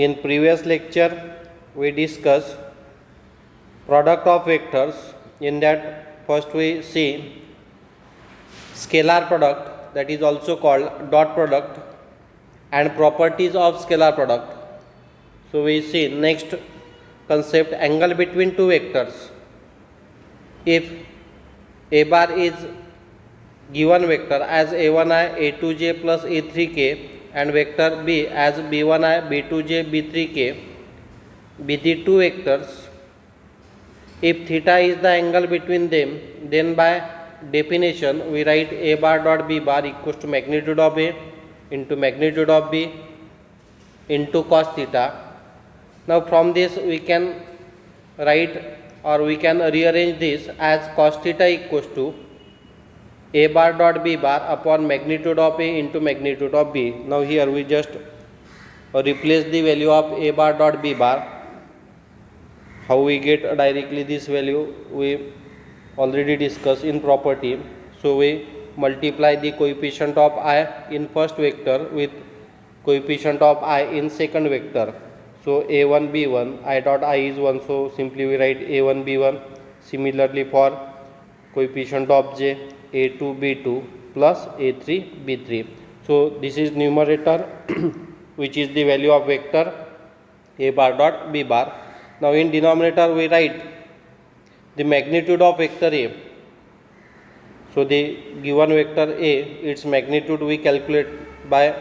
In previous lecture we discussed product of vectors. In that first we see scalar product, that is also called dot product, and properties of scalar product. So we see next concept, angle between two vectors. If a bar is given vector as a1i a2j plus a3k and vector b as b1i b2j b3k be the two vectors, if theta is the angle between them, then by definition we write a bar dot b bar equals to magnitude of a into magnitude of b into cos theta. Now from this we can write or we can rearrange this as cos theta equals to a bar dot b bar upon magnitude of a into magnitude of b. Now here we just replace the value of a bar dot b bar. How we get directly this value we already discussed in property. So we multiply the coefficient of I in first vector with coefficient of I in second vector. So a1 b1 I dot I is 1, so simply we write a1 b1. Similarly for coefficient of j a2 b2 plus a3 b3. So this is numerator which is the value of vector a bar dot b bar. Now in denominator we write the magnitude of vector a. So the given vector a, its magnitude we calculate by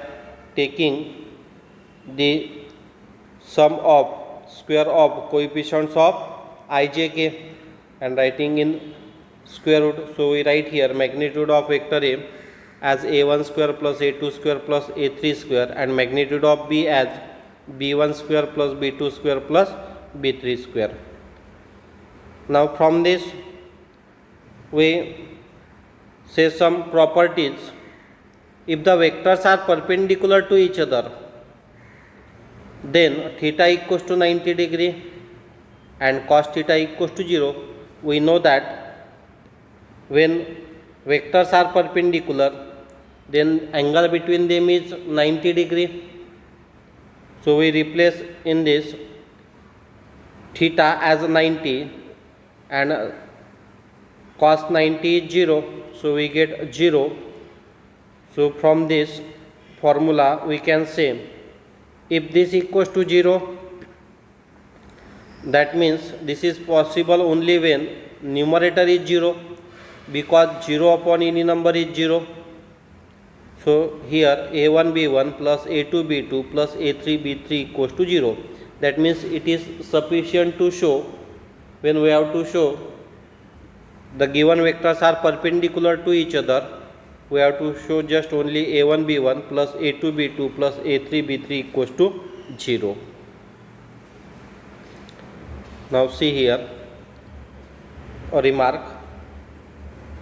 taking the sum of square of coefficients of ijk and writing in square root. So we write here magnitude of vector a as a1 square plus a2 square plus a3 square and magnitude of b as b1 square plus b2 square plus b3 square. Now from this we say some properties. If the vectors are perpendicular to each other, then theta equals to 90 degree and cos theta equals to 0. We know that when vectors are perpendicular, then angle between them is 90 degree. So we replace in this theta as 90 and cos 90 is 0. So we get 0. So from this formula we can say if this equals to 0, that means this is possible only when numerator is 0, because 0 upon any number is 0. So here a1 b1 plus a2 b2 plus a3 b3 equals to 0. That means it is sufficient to show, when we have to show the given vectors are perpendicular to each other, we have to show just only a1 b1 plus a2 b2 plus a3 b3 equals to 0. Now see here a remark.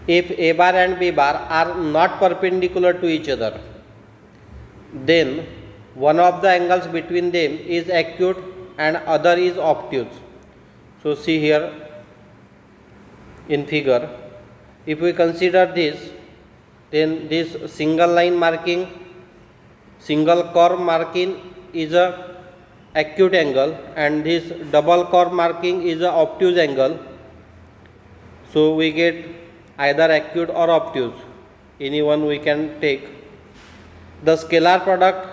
If a bar and b bar are not perpendicular to each other, then one of the angles between them is acute and other is obtuse. So see here in figure, if we consider this, then this single line marking, single curve marking is a acute angle and this double curve marking is a obtuse angle. So we get either acute or obtuse, any one we can take. The scalar product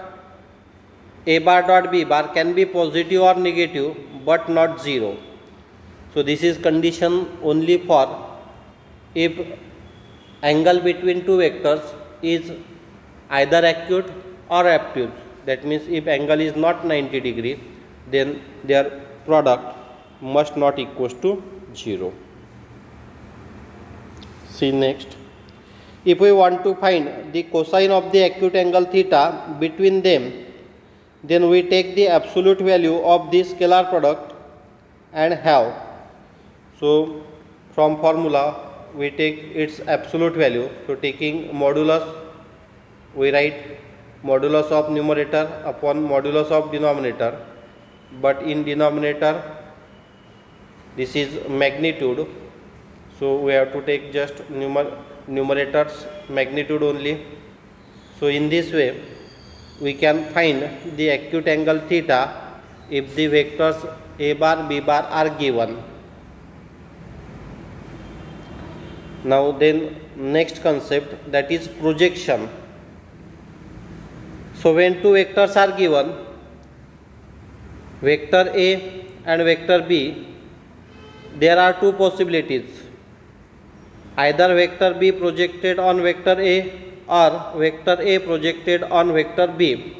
a bar dot b bar can be positive or negative but not 0. So this is condition only for if angle between two vectors is either acute or obtuse. That means if angle is not 90 degree, then their product must not equals to 0. See next. If we want to find the cosine of the acute angle theta between them, then we take the absolute value of this scalar product and have. So from formula we take its absolute value. So taking modulus, we write modulus of numerator upon modulus of denominator, but in denominator this is magnitude, so we have to take just numerator's magnitude only. So in this way we can find the acute angle theta if the vectors a bar b bar are given. Now then next concept, that is projection. So when two vectors are given, vector a and vector b, there are two possibilities. Either vector b projected on vector a or vector a projected on vector b.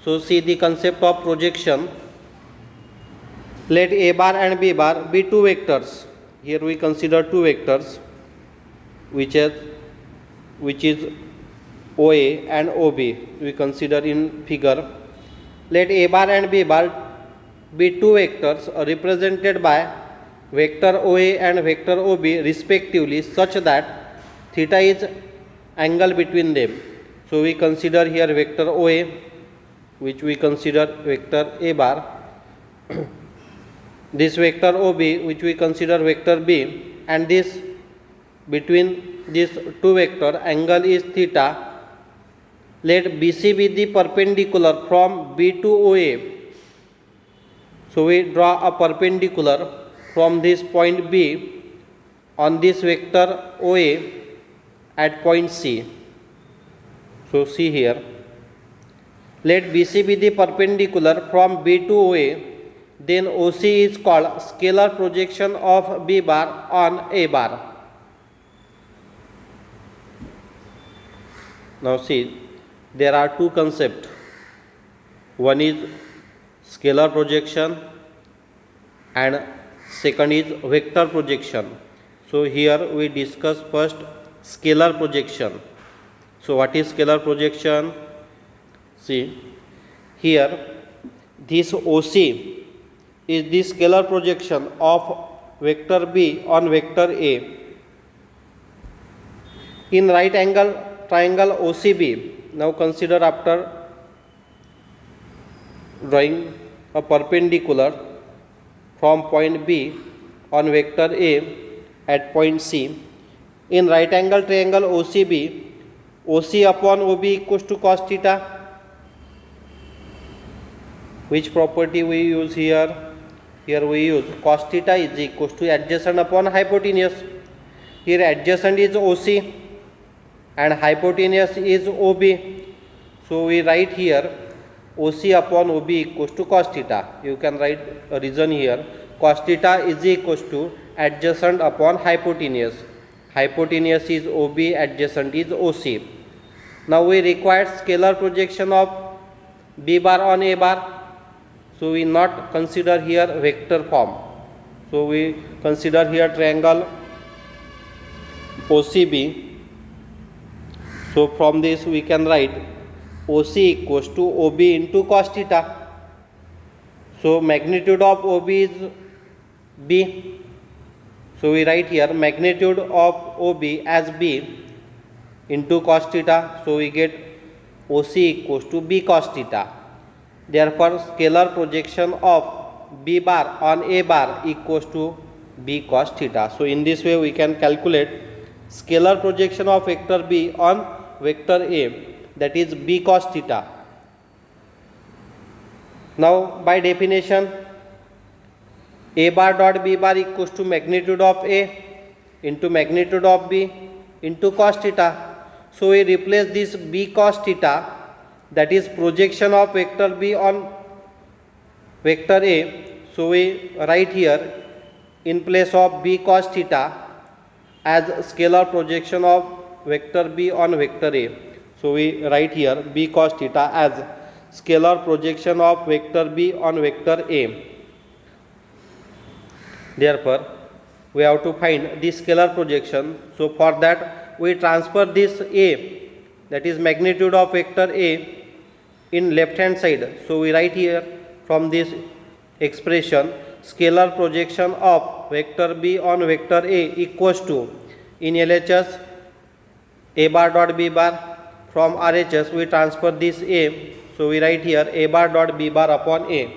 So see the concept of projection. Let a bar and b bar be two vectors. Here we consider two vectors which is OA and OB. We consider in figure. Let a bar and b bar be two vectors represented by vector OA and vector OB respectively, such that theta is angle between them. So we consider here vector OA, which we consider vector a bar, this vector OB, which we consider vector B, and this between these two vector angle is theta. Let BC be the perpendicular from B to OA. So we draw a perpendicular from this point B on this vector OA at point C. So see here, let BC be the perpendicular from B to OA, then OC is called scalar projection of B bar on A bar. Now see, there are two concepts. One is scalar projection and second is vector projection. So here we discuss first scalar projection. So what is scalar projection? See here, this OC is the scalar projection of vector B on vector A. In right angle triangle OCB, now consider after drawing a perpendicular from point B on vector A at point C. In right angle triangle OCB, OC upon OB equals to cos theta. Which property we use here? Here we use cos theta is equals to adjacent upon hypotenuse. Here adjacent is OC and hypotenuse is OB. So we write here OC upon OB equals to cos theta. You can write a reason here. Cos theta is equals to adjacent upon hypotenuse. Hypotenuse is OB, adjacent is OC. Now we require scalar projection of B bar on A bar. So we not consider here vector form. So we consider here triangle OCB. So from this we can write OC equals to OB into cos theta. So magnitude of OB is B. So we write here magnitude of OB as B into cos theta. So we get OC equals to B cos theta. Therefore scalar projection of B bar on A bar equals to B cos theta. So in this way we can calculate scalar projection of vector B on vector A, that is B cos theta. Now by definition, A bar dot B bar equals to magnitude of A into magnitude of B into cos theta. So we replace this B cos theta, that is projection of vector B on vector A. So we write here in place of B cos theta as scalar projection of vector B on vector A. So we write here B cos theta as scalar projection of vector B on vector A. Therefore we have to find the scalar projection. So for that we transfer this A, that is magnitude of vector A, in left hand side. So we write here from this expression scalar projection of vector B on vector A equals to, in LHS, A bar dot B bar. From RHS we transfer this A. So we write here A bar dot B bar upon A.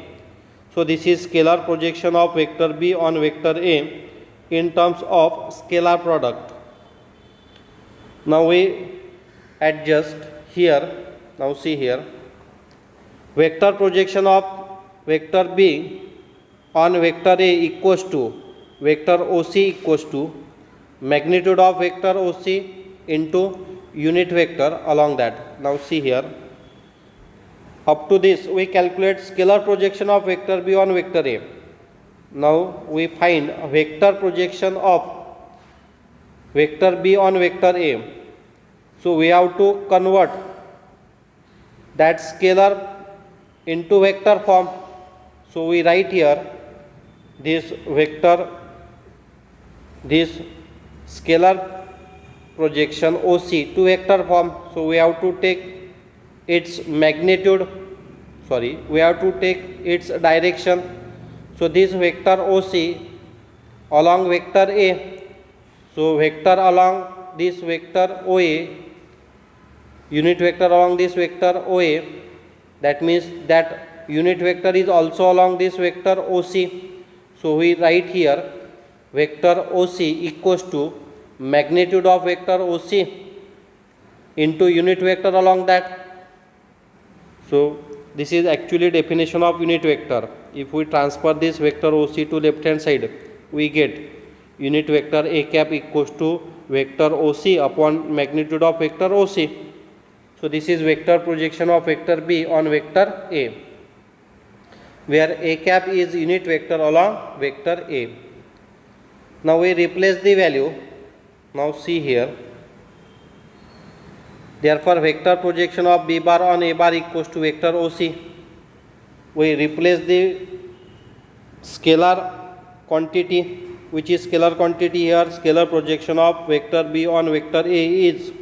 So this is scalar projection of vector B on vector A in terms of scalar product. Now we adjust here. Now see here, vector projection of vector B on vector A equals to vector OC equals to magnitude of vector OC into unit vector along that. Now see here, up to this we calculate scalar projection of vector B on vector A. Now we find vector projection of vector B on vector A. So we have to convert that scalar into vector form. So we write here this vector, this scalar projection OC to vector form. So we have to take its magnitude, we have to take its direction. So this vector OC along vector A, so vector along this vector OA, unit vector along this vector OA, that means that unit vector is also along this vector OC. So we write here vector OC equals to magnitude of vector OC into unit vector along that. So this is actually definition of unit vector. If we transfer this vector OC to left hand side, we get unit vector A cap equals to vector OC upon magnitude of vector OC. So this is vector projection of vector B on vector A, where A cap is unit vector along vector A. Now we replace the value. Now see here, therefore vector projection of B bar on A bar equals to vector OC. We replace the scalar quantity, which is scalar quantity here. Scalar projection of vector B on vector A is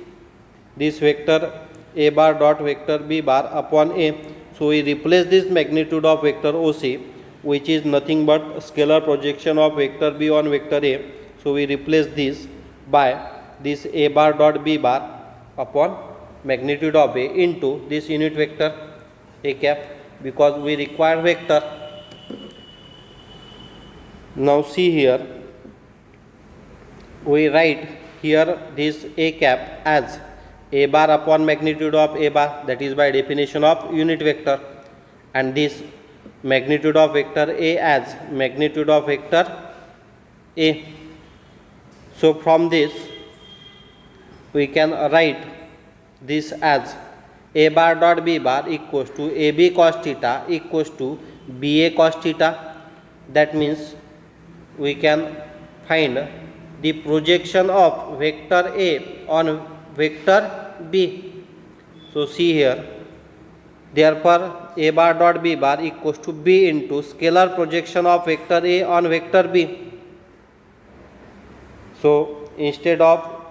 this vector A bar dot vector B bar upon A. So we replace this magnitude of vector OC, which is nothing but scalar projection of vector B on vector A. So we replace this by this A bar dot B bar upon magnitude of A into this unit vector A cap, because we require vector. Now see here, we write here this A cap as A bar upon magnitude of A bar, that is by definition of unit vector, and this magnitude of vector A as magnitude of vector A. So from this we can write this as A bar dot B bar equals to AB cos theta equals to BA cos theta. That means we can find the projection of vector A on vector B. So see here, therefore A bar dot B bar equals to B into scalar projection of vector A on vector B. So instead of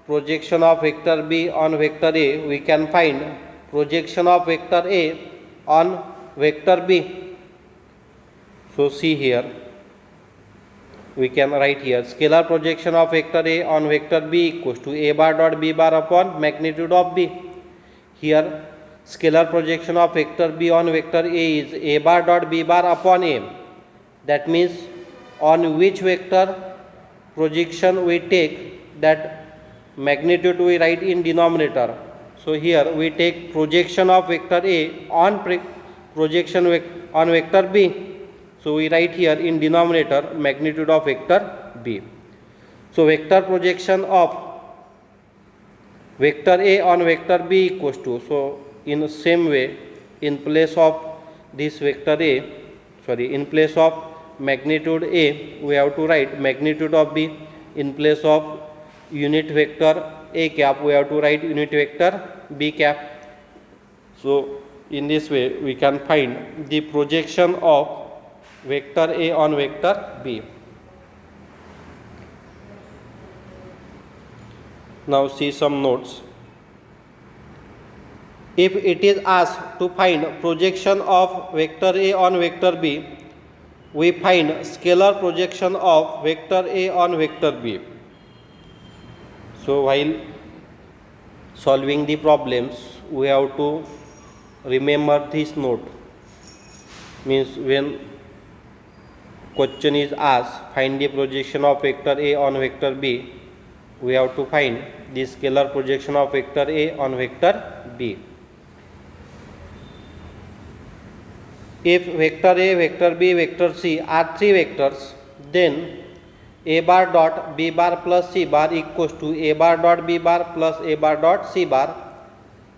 projection of vector B on vector A, we can find projection of vector A on vector B. So see here, we can write here scalar projection of vector A on vector B equals to A bar dot B bar upon magnitude of B. Here scalar projection of vector B on vector A is A bar dot B bar upon A. That means on which vector projection we take, that magnitude we write in denominator. So here we take projection of vector A on projection on vector B. So we write here in denominator magnitude of vector B. So vector projection of vector A on vector B equals to, so in the same way, in place of this vector A, in place of magnitude A, we have to write magnitude of B. In place of unit vector A cap, we have to write unit vector B cap. So in this way we can find the projection of vector A on vector B. Now see some notes. If it is asked to find projection of vector A on vector B, we find scalar projection of vector A on vector B. So while solving the problems, we have to remember this note. Means when question is asked, find the projection of vector A on vector B, we have to find the scalar projection of vector A on vector B. If vector A, vector B, vector C are three vectors, then A bar dot B bar plus C bar equals to A bar dot B bar plus A bar dot C bar.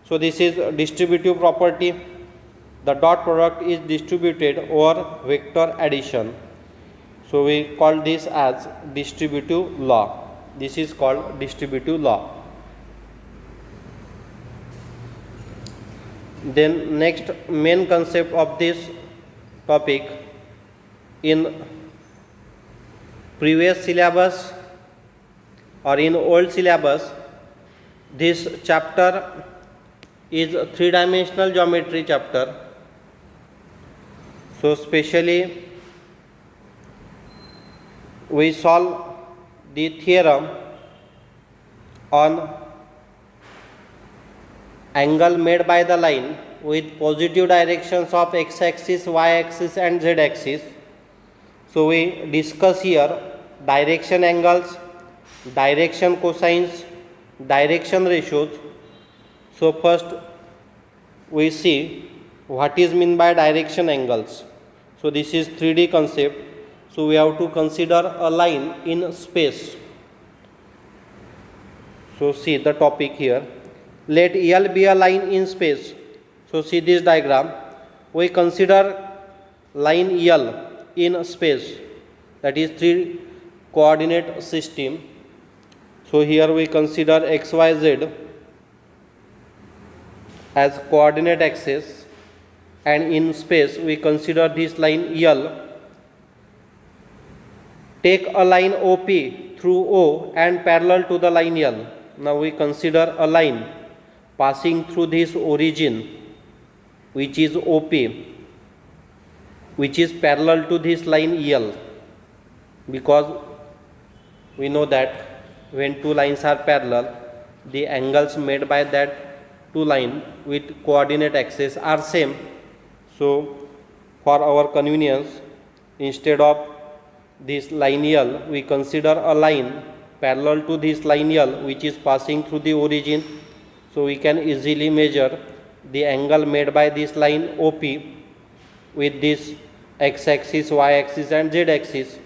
So this is distributive property. The dot product is distributed over vector addition. So we call this as distributive law. This is called distributive law. Then next main concept of this topic, in previous syllabus or in old syllabus, this chapter is a three-dimensional geometry chapter. So specially we solve the theorem on angle made by the line with positive directions of x-axis, y-axis and z-axis. So we discuss here direction angles, direction cosines, direction ratios. So first we see what is meant by direction angles. So this is 3D concept. So we have to consider a line in space. So see the topic here. Let L be a line in space. So see this diagram. We consider line L in space, that is three coordinate system. So here we consider x, y, z as coordinate axis, and in space we consider this line L. Take a line OP through O and parallel to the line L. Now we consider a line passing through this origin, which is OP, which is parallel to this line L, because we know that when two lines are parallel, the angles made by that two lines with coordinate axis are same. So for our convenience, instead of this line L, we consider a line parallel to this line L, which is passing through the origin. So we can easily measure the angle made by this line OP with this x-axis, y-axis and z-axis.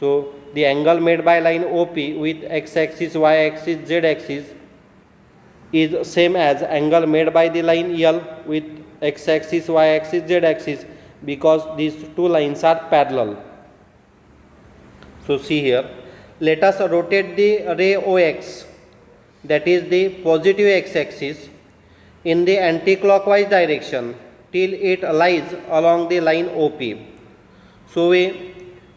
So the angle made by line OP with x-axis, y-axis, z-axis is same as angle made by the line L with x-axis, y-axis, z-axis, because these two lines are parallel. So see here, let us rotate the ray OX, that is the positive x-axis, in the anti-clockwise direction till it lies along the line OP. So we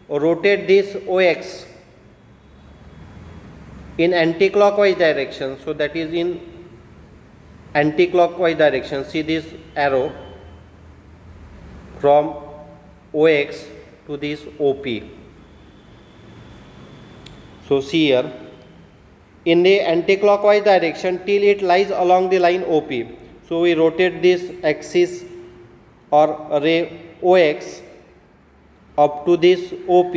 rotate this OX in anti-clockwise direction. So that is in anti-clockwise direction. See this arrow from OX to this OP. So see here, in the anti-clockwise direction till it lies along the line OP. So we rotate this axis or ray OX up to this OP.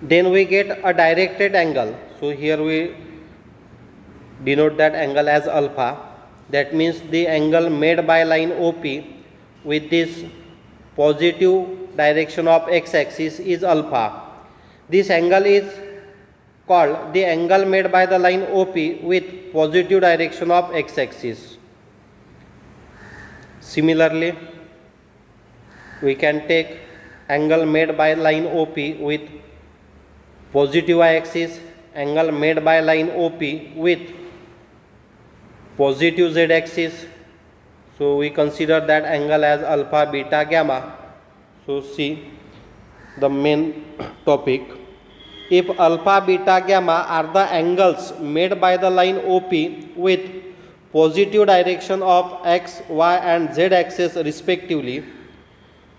Then we get a directed angle. So here we denote that angle as alpha. That means the angle made by line OP with this positive direction of x-axis is alpha. This angle is called the angle made by the line OP with positive direction of x-axis. Similarly, we can take angle made by line OP with positive y-axis, angle made by line OP with positive z-axis. So we consider that angle as alpha, beta, gamma. So see the main topic. If alpha, beta, gamma are the angles made by the line OP with positive direction of x, y and z axis respectively,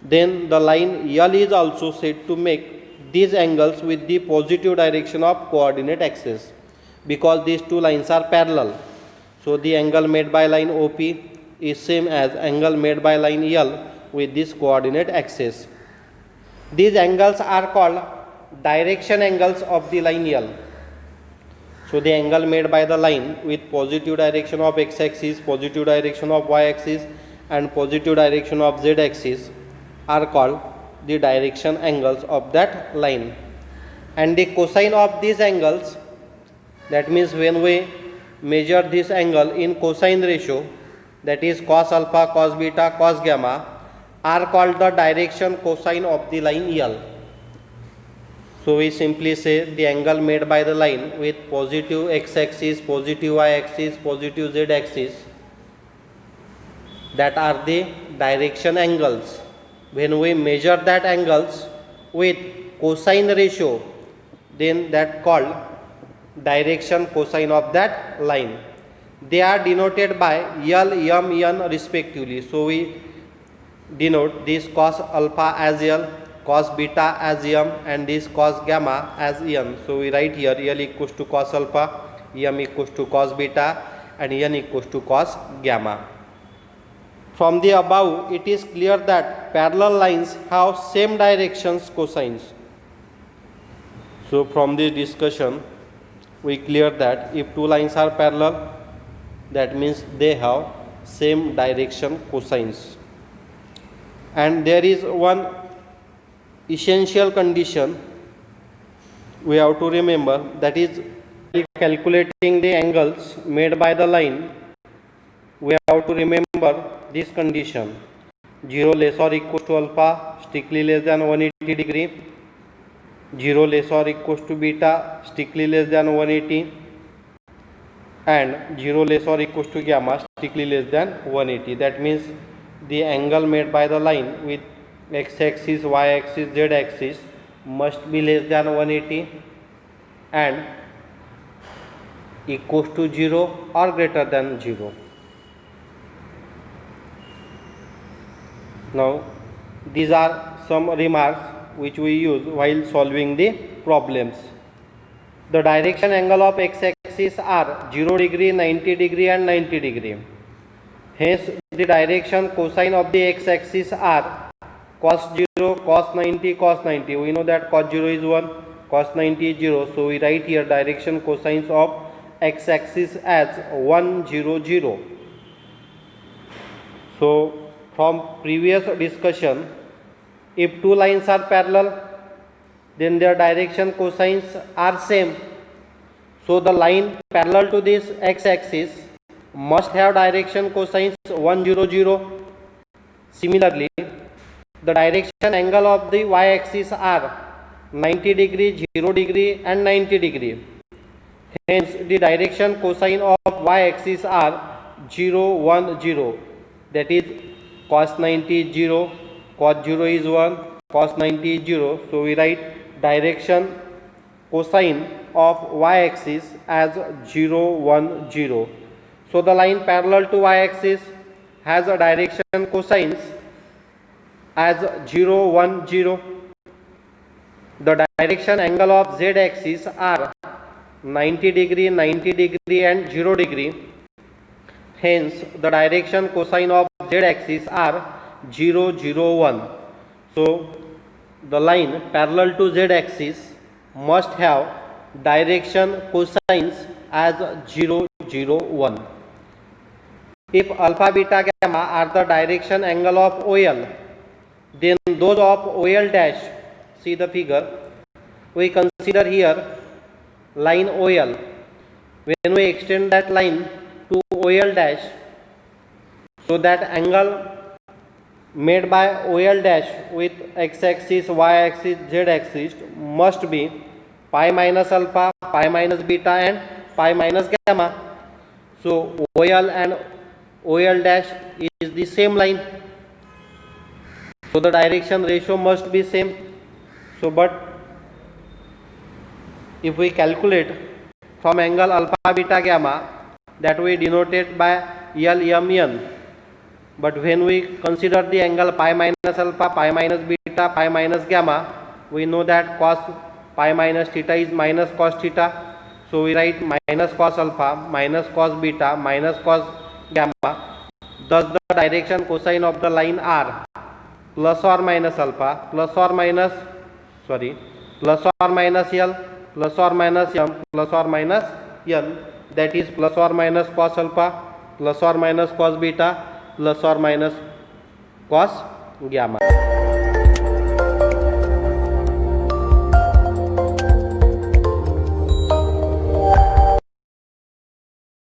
then the line L is also said to make these angles with the positive direction of coordinate axis, because these two lines are parallel. So the angle made by line OP is same as angle made by line L with this coordinate axis. These angles are called direction angles of the line L. So the angle made by the line with positive direction of x-axis, positive direction of y-axis and positive direction of z axis are called the direction angles of that line. And the cosine of these angles, that means when we measure this angle in cosine ratio, that is cos alpha, cos beta, cos gamma, are called the direction cosine of the line L. So we simply say the angle made by the line with positive x axis, positive y axis, positive z axis, that are the direction angles. When we measure that angles with cosine ratio, then that called direction cosine of that line. They are denoted by L, M, N respectively. So we denote this cos alpha as L, cos beta as M, and this cos gamma as N. So we write here L equals to cos alpha, M equals to cos beta, and N equals to cos gamma. From the above, it is clear that parallel lines have same directions cosines. So from this discussion, we clear that if two lines are parallel, that means they have same direction cosines. And there is one essential condition we have to remember, that is calculating the angles made by the line, we have to remember this condition: 0 less or equals to alpha strictly less than 180 degree, 0 less or equals to beta strictly less than 180, and 0 less or equals to gamma strictly less than 180. That means the angle made by the line with x axis, y axis, z axis must be less than 180 and equals to 0 or greater than 0. Now these are some remarks which we use while solving the problems. The direction angle of x axis are 0 degree, 90 degree and 90 degree. Hence the direction cosine of the x axis are cos 0, cos 90, cos 90. We know that cos 0 is 1, cos 90 is 0. So we write here direction cosines of x axis as 1, 0, 0. So from previous discussion, if two lines are parallel, then their direction cosines are same. So the line parallel to this x axis must have direction cosines 1, 0, 0. Similarly, the direction angle of the y axis are 90 degree, 0 degree and 90 degree. Hence the direction cosine of y axis are 0, 1, 0. That is cos 90 is 0, cos 0 is 1, cos 90 is 0. So we write direction cosine of y axis as 0, 1, 0. So the line parallel to y axis has a direction cosines as 0, 1, 0. The direction angle of z axis are 90 degree, 90 degree and 0 degree. Hence the direction cosine of z axis are 0, 0, 1. So the line parallel to z axis must have direction cosines as 0, 0, 1. If alpha, beta, gamma are the direction angle of OL, then those of OL dash, see the figure, we consider here line OL. When we extend that line to OL dash, so that angle made by OL dash with x axis, y axis, z axis must be pi minus alpha, pi minus beta and pi minus gamma. So OL and OL dash is the same line. So the direction ratio must be same. So but if we calculate from angle alpha, beta, gamma, that we denoted by L, M, N. But when we consider the angle pi minus alpha, pi minus beta, pi minus gamma, we know that cos pi minus theta is minus cos theta. So we write minus cos alpha, minus cos beta, minus cos gamma. Thus the direction cosine of the line are plus or minus alpha, plus or minus L, plus or minus M, plus or minus N. That is plus or minus cos alpha, plus or minus cos beta, plus or minus cos gamma.